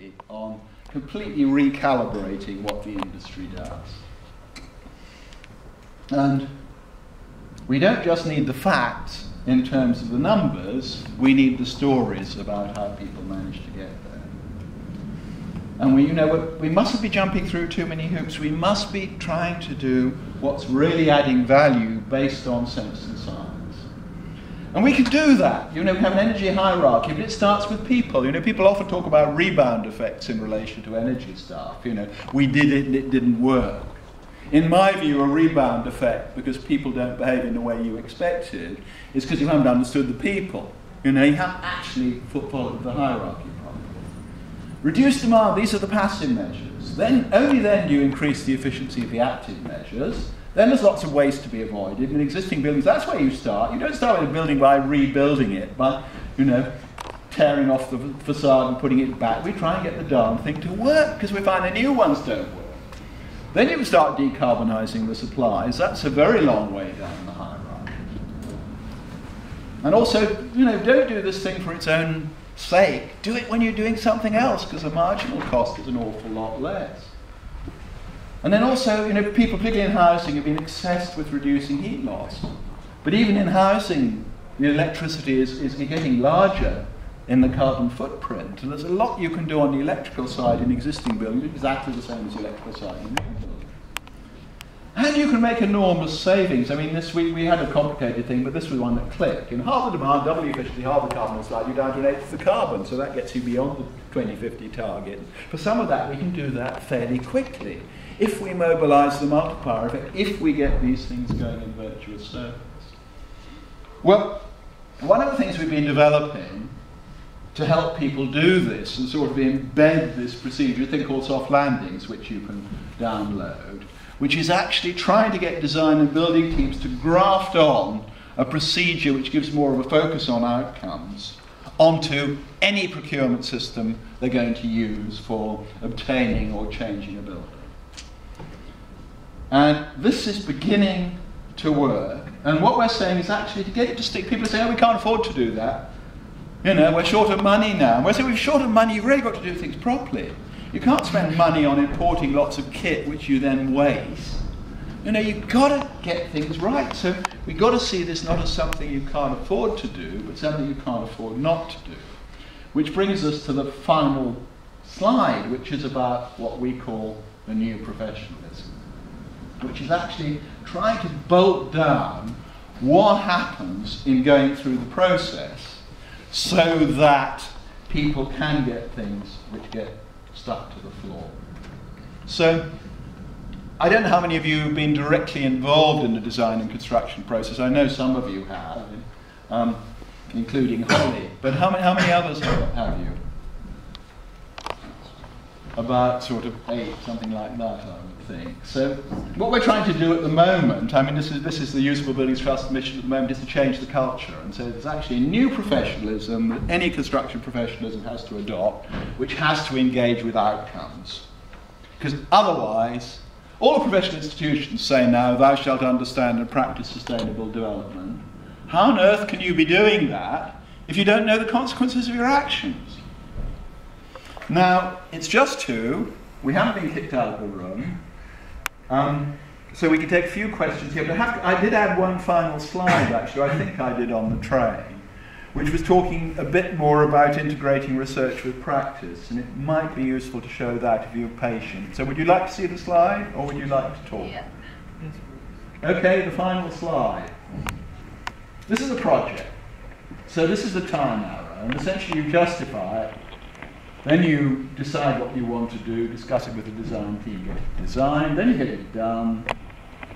really on completely recalibrating what the industry does. And we don't just need the facts in terms of the numbers, we need the stories about how people manage to get there. And we mustn't be jumping through too many hoops. We must be trying to do what's really adding value based on sense and science. And we can do that. We have an energy hierarchy, but it starts with people. People often talk about rebound effects in relation to energy stuff. We did it and it didn't work. In my view, a rebound effect, because people don't behave in the way you expected, is because you haven't understood the people. You haven't actually followed the hierarchy properly. Reduced demand, these are the passive measures. Only then do you increase the efficiency of the active measures. Then there's lots of waste to be avoided. In existing buildings, that's where you start. You don't start with a building by rebuilding it, by, tearing off the facade and putting it back. We try and get the darn thing to work, because we find the new ones don't work. Then you can start decarbonising the supplies. That's a very long way down the hierarchy. And also, don't do this thing for its own sake. Do it when you're doing something else, because the marginal cost is an awful lot less. And then also, people, particularly in housing, have been obsessed with reducing heat loss. But even in housing, the electricity is getting larger in the carbon footprint. And there's a lot you can do on the electrical side in existing buildings, exactly the same as the electrical side in new buildings. And you can make enormous savings. This week we had a complicated thing, but this was one that clicked. Half the demand, double the efficiency, half the carbon slide, you're down to an eighth of the carbon, so that gets you beyond the 2050 target. For some of that, we can do that fairly quickly, if we mobilise the multiplier effect, if we get these things going in virtuous circles. Well, one of the things we've been developing to help people do this and sort of embed this procedure, a thing called soft landings, which you can download, which is actually trying to get design and building teams to graft on a procedure which gives more of a focus on outcomes onto any procurement system they're going to use for obtaining or changing a building. And this is beginning to work. And what we're saying is actually to get it to stick. People are saying, we can't afford to do that. We're short of money now. And we're saying, we're short of money, you've really got to do things properly. You can't spend money on importing lots of kit which you then waste. You've got to get things right. So we've got to see this not as something you can't afford to do, but something you can't afford not to do. Which brings us to the final slide, which is about what we call the new professionalism, which is actually trying to bolt down what happens in going through the process so that people can get things which get stuck to the floor. So, I don't know how many of you have been directly involved in the design and construction process. I know some of you have, including Holly. But how many others have you? About sort of 8, something like that, I would think. So, what we're trying to do at the moment, this is the Usable Buildings Trust mission at the moment, is to change the culture. And so there's actually a new professionalism that any construction professionalism has to adopt, which has to engage with outcomes. Because otherwise, all the professional institutions say now, thou shalt understand and practice sustainable development. How on earth can you be doing that if you don't know the consequences of your actions? Now, it's just 2. We haven't been kicked out of the room. So we can take a few questions here. But I did add one final slide, actually, I think I did on the train, which was talking a bit more about integrating research with practice. And it might be useful to show that if you're patient. So would you like to see the slide, or would you like to talk? Yeah. Okay, the final slide. This is a project. So this is the time arrow. And essentially you justify it. Then you decide what you want to do, discuss it with the design team, get it designed, then you get it done.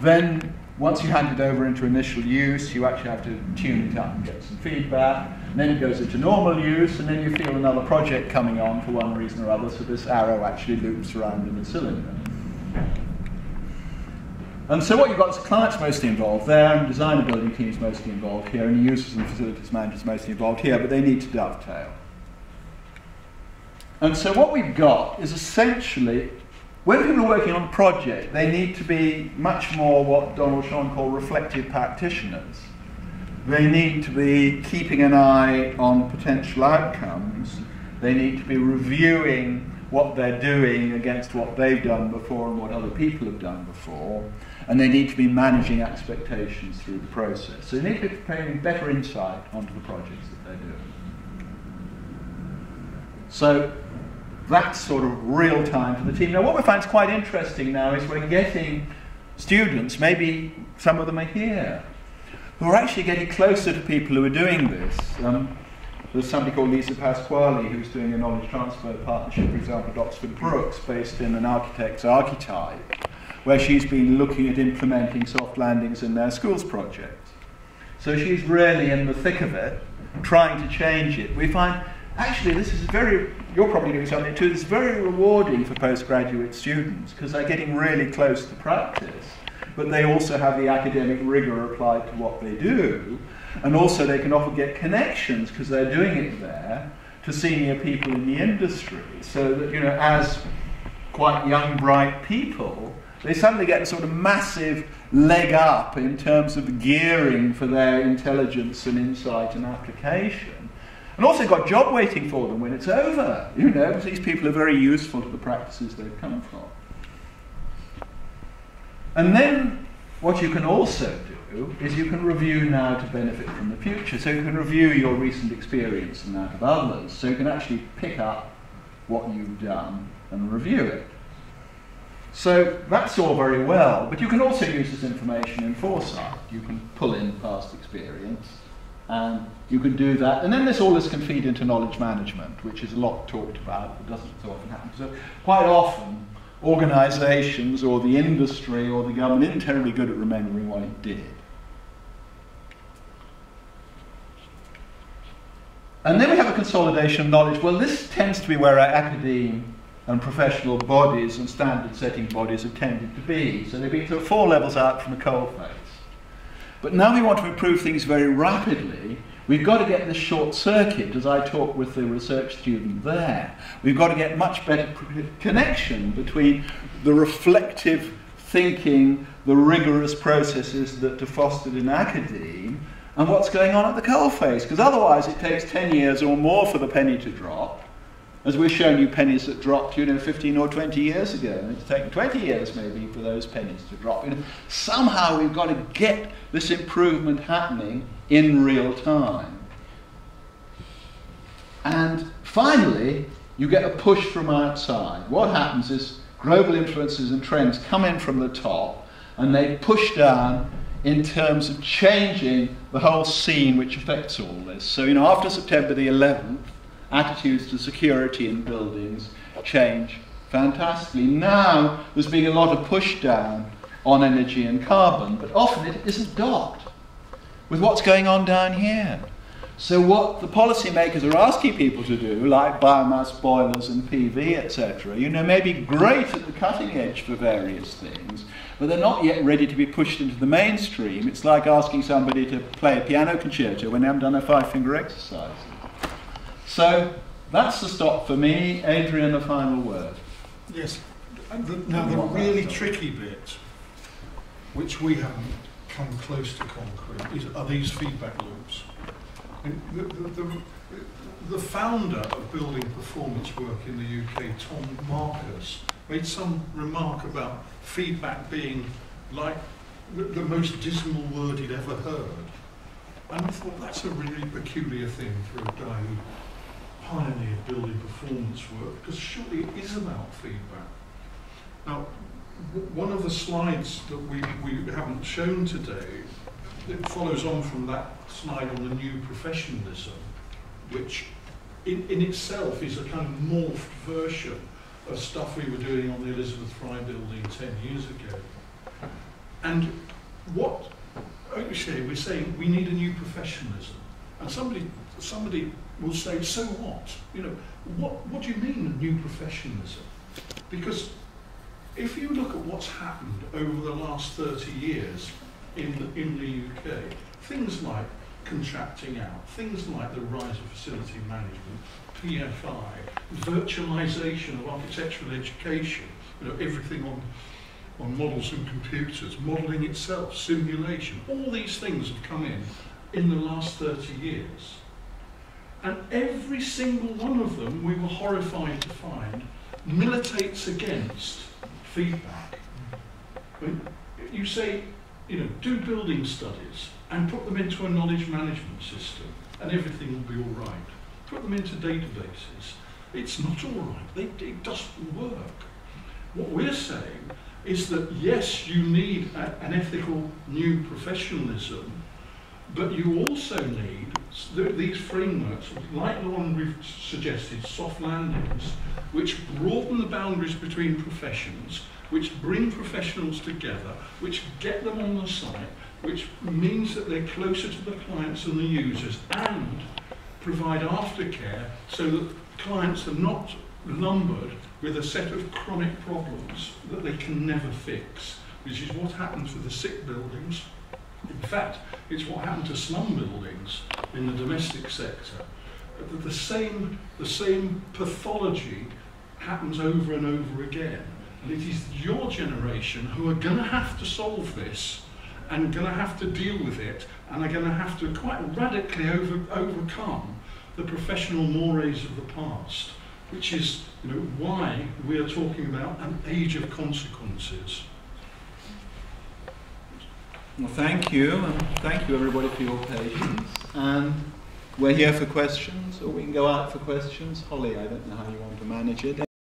Then, once you hand it over into initial use, you actually have to tune it up and get some feedback. And then it goes into normal use, and then you feel another project coming on for one reason or other, so this arrow actually loops around in the cylinder. And so what you've got is the client's mostly involved there, and the design and building team is mostly involved here, and the users and facilities managers mostly involved here, but they need to dovetail. And so what we've got is essentially, when people are working on a project, they need to be much more what Donald Sean called reflective practitioners. They need to be keeping an eye on potential outcomes. They need to be reviewing what they're doing against what they've done before and what other people have done before, and they need to be managing expectations through the process. So they need to be gaining better insight onto the projects that they're doing. So that's sort of real time for the team. Now what we find is quite interesting now is we're getting students, maybe some of them are here, who are actually getting closer to people who are doing this. There's somebody called Lisa Pasquale who's doing a knowledge transfer partnership, for example, at Oxford Brookes, based in an architect's archetype, where she's been looking at implementing soft landings in their schools project. So she's really in the thick of it, trying to change it. We find, actually, this is very, you're probably doing something too, this is very rewarding for postgraduate students, because they're getting really close to practice, but they also have the academic rigor applied to what they do. And also they can often get connections, because they're doing it there, to senior people in the industry. So that, you know, as quite young, bright people, they suddenly get a sort of massive leg up in terms of gearing for their intelligence and insight and application. And also got a job waiting for them when it's over. You know, because these people are very useful to the practices they've come from. And then what you can also do is you can review now to benefit from the future. So you can review your recent experience and that of others. So you can actually pick up what you've done and review it. So that's all very well, but you can also use this information in foresight. You can pull in past experience, and you can do that. And then all this can feed into knowledge management, which is a lot talked about, but doesn't so often happen. So quite often, organisations or the industry or the government isn't terribly good at remembering what it did. And then we have a consolidation of knowledge. Well, this tends to be where our academe and professional bodies and standard-setting bodies have tended to be. So they've been sort of 4 levels out from the coalface. But now we want to improve things very rapidly. We've got to get this short circuit, as I talked with the research student there. We've got to get much better connection between the reflective thinking, the rigorous processes that are fostered in academe, and what's going on at the coalface. Because otherwise it takes 10 years or more for the penny to drop. As we've shown you pennies that dropped, 15 or 20 years ago. And it's taken 20 years maybe for those pennies to drop. Somehow we've got to get this improvement happening in real time. And finally, you get a push from outside. What happens is global influences and trends come in from the top, and they push down in terms of changing the whole scene which affects all this. So, after September the 11th, attitudes to security in buildings change fantastically. Now there's been a lot of push down on energy and carbon, but often it isn't docked with what's going on down here. So what the policymakers are asking people to do, like biomass boilers and PV, etc., may be great at the cutting edge for various things, but they're not yet ready to be pushed into the mainstream. It's like asking somebody to play a piano concerto when they haven't done a 5-finger exercise. So that's the stop for me. Adrian, a final word. Yes. Now the really tricky bit, which we haven't come close to concrete, are these feedback loops. The founder of building performance work in the UK, Tom Marcus, made some remark about feedback being like the most dismal word he'd ever heard. And I thought that's a really peculiar thing for a guy who pioneered building performance work, because surely it is about feedback. Now, one of the slides that we haven't shown today, it follows on from that slide on the new professionalism, which in itself is a kind of morphed version of stuff we were doing on the Elizabeth Fry building 10 years ago. And what we're saying we need a new professionalism. And somebody will say, so what? What do you mean new professionalism? Because if you look at what's happened over the last 30 years in the UK, things like contracting out, things like the rise of facility management, PFI, virtualization of architectural education, everything on models and computers, modelling itself, simulation, all these things have come in the last 30 years. And every single one of them, we were horrified to find, militates against feedback. I mean, you say, you know, do building studies and put them into a knowledge management system and everything will be all right. Put them into databases. It's not all right. It doesn't work. What we're saying is that yes, you need an ethical new professionalism, but you also need these frameworks, like the one we've suggested, soft landings, which broaden the boundaries between professions, which bring professionals together, which get them on the site, which means that they're closer to the clients and the users, and provide aftercare so that clients are not lumbered with a set of chronic problems that they can never fix, which is what happens with the sick buildings. In fact, it's what happened to slum buildings in the domestic sector. The same pathology happens over and over again. And it is your generation who are going to have to solve this and going to have to deal with it and are going to have to quite radically overcome the professional mores of the past, which is, you know, why we are talking about an age of consequences. Well, thank you, and thank you everybody for your patience. And we're here for questions, or we can go out for questions. Holly, I don't know how you want to manage it.